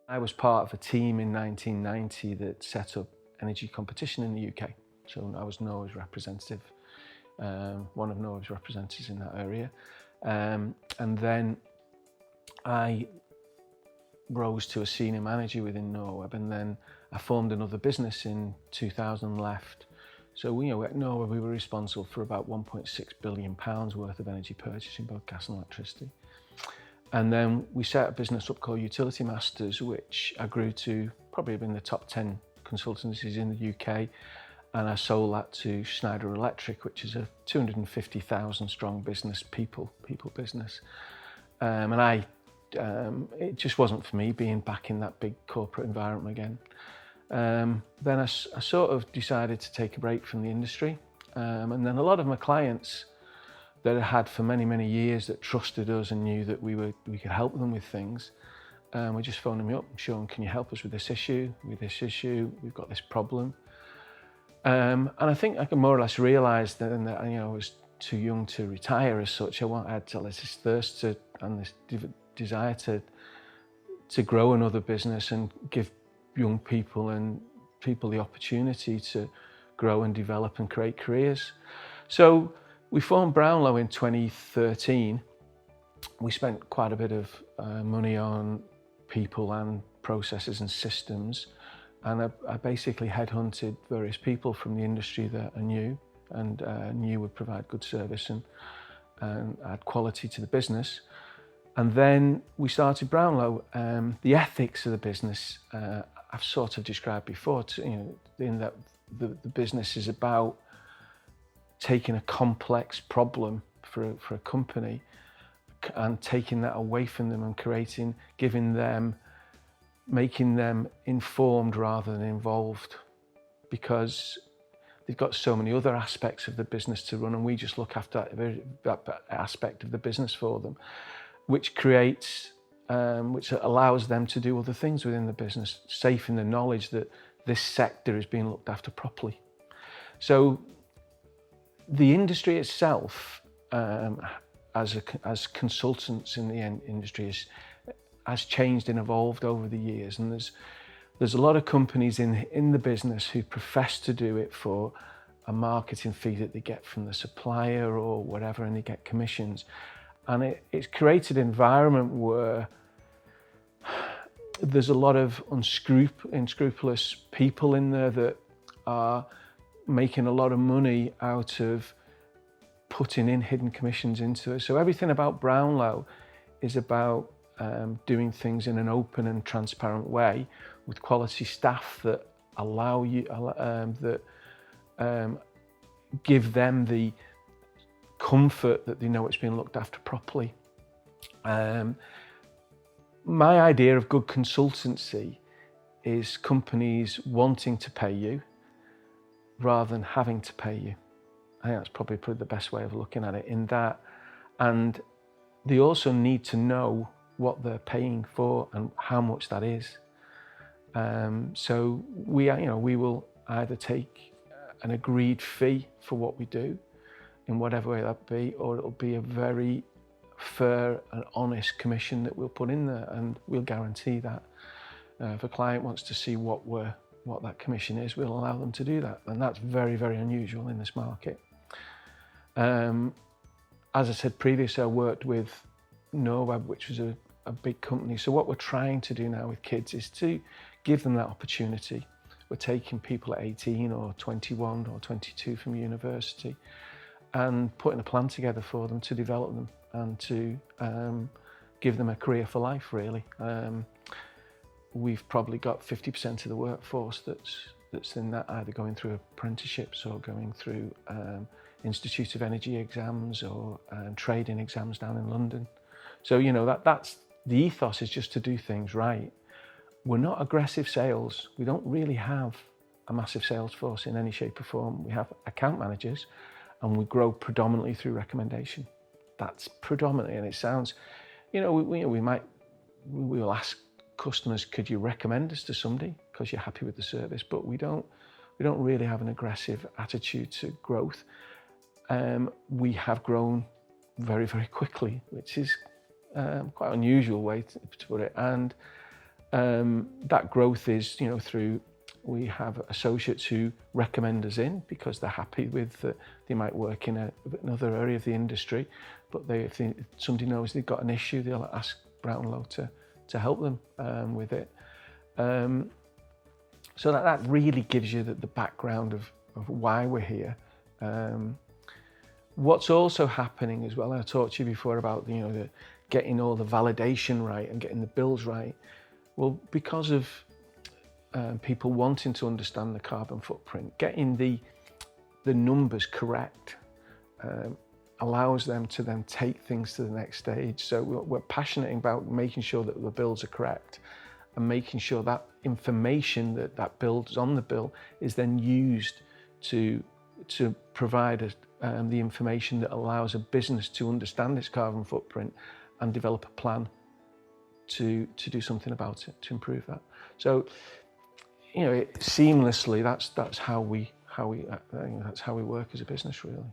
I was part of a team in 1990 that set up energy competition in the UK. So I was Norway's representative, one of Norway's representatives in that area. And then I rose to a senior manager within Norway, and then I formed another business in 2000, left. So at Norway we were responsible for about £1.6 billion worth of energy purchasing, both gas and electricity. And then we set a business up called Utility Masters, which I grew to probably in the top 10 consultancies in the UK. And I sold that to Schneider Electric, which is a 250,000 strong business, people business. It just wasn't for me being back in that big corporate environment again. Then I sort of decided to take a break from the industry. And then a lot of my clients that I had for many, many years that trusted us and knew that we could help them with things, were just phoning me up, Shaun, can you help us with this issue, we've got this problem. And I think I more or less realised that I was too young to retire as such. I had this thirst and this desire to grow another business and give young people the opportunity to grow and develop and create careers. So we formed Brownlow in 2013. We spent quite a bit of money on people and processes and systems, and I basically headhunted various people from the industry that I knew and knew would provide good service and add quality to the business. And then we started Brownlow. The ethics of the business I've sort of described before, in that the business is about taking a complex problem for a company and taking that away from them and making them informed rather than involved, because they've got so many other aspects of the business to run, and we just look after that aspect of the business for them, which allows them to do other things within the business, safe in the knowledge that this sector is being looked after properly. So the industry itself, as consultants in the industry, has changed and evolved over the years, and there's a lot of companies in the business who profess to do it for a marketing fee that they get from the supplier or whatever, and they get commissions. And it's created an environment where there's a lot of unscrupulous people in there that are making a lot of money out of putting in hidden commissions into it. So everything about Brownlow is about doing things in an open and transparent way with quality staff that give them the comfort that they know it's being looked after properly. My idea of good consultancy is companies wanting to pay you rather than having to pay you. I think that's probably the best way of looking at it in that. And they also need to know what they're paying for and how much that is. So we will either take an agreed fee for what we do in whatever way that be, or it'll be a very fair and honest commission that we'll put in there, and we'll guarantee that. If a client wants to see what that commission is, we'll allow them to do that, and that's very, very unusual in this market. As I said previously, I worked with Norweb, which was a big company. So what we're trying to do now with kids is to give them that opportunity. We're taking people at 18 or 21 or 22 from university and putting a plan together for them to develop them and to give them a career for life, really. We've probably got 50% of the workforce that's in that, either going through apprenticeships or going through Institute of Energy exams or trading exams down in London. So that's the ethos, is just to do things right. We're not aggressive sales. We don't really have a massive sales force in any shape or form. We have account managers, and we grow predominantly through recommendation. That's predominantly, and it sounds, we'll ask customers, could you recommend us to somebody because you're happy with the service? But we don't really have an aggressive attitude to growth. We have grown very, very quickly, which is quite an unusual way to put it. And That growth is, through, we have associates who recommend us in because they're happy with they might work in another area of the industry, but if somebody knows they've got an issue, they'll ask Brownlow to help them with it. So that really gives you the background of why we're here. What's also happening as well, and I talked to you before about the getting all the validation right and getting the bills right. Well, because of people wanting to understand the carbon footprint, getting the numbers correct allows them to then take things to the next stage. So we're passionate about making sure that the bills are correct and making sure that information that builds on the bill is then used to provide the information that allows a business to understand its carbon footprint and develop a plan to do something about it, to improve that. So, seamlessly, that's how we work as a business, really.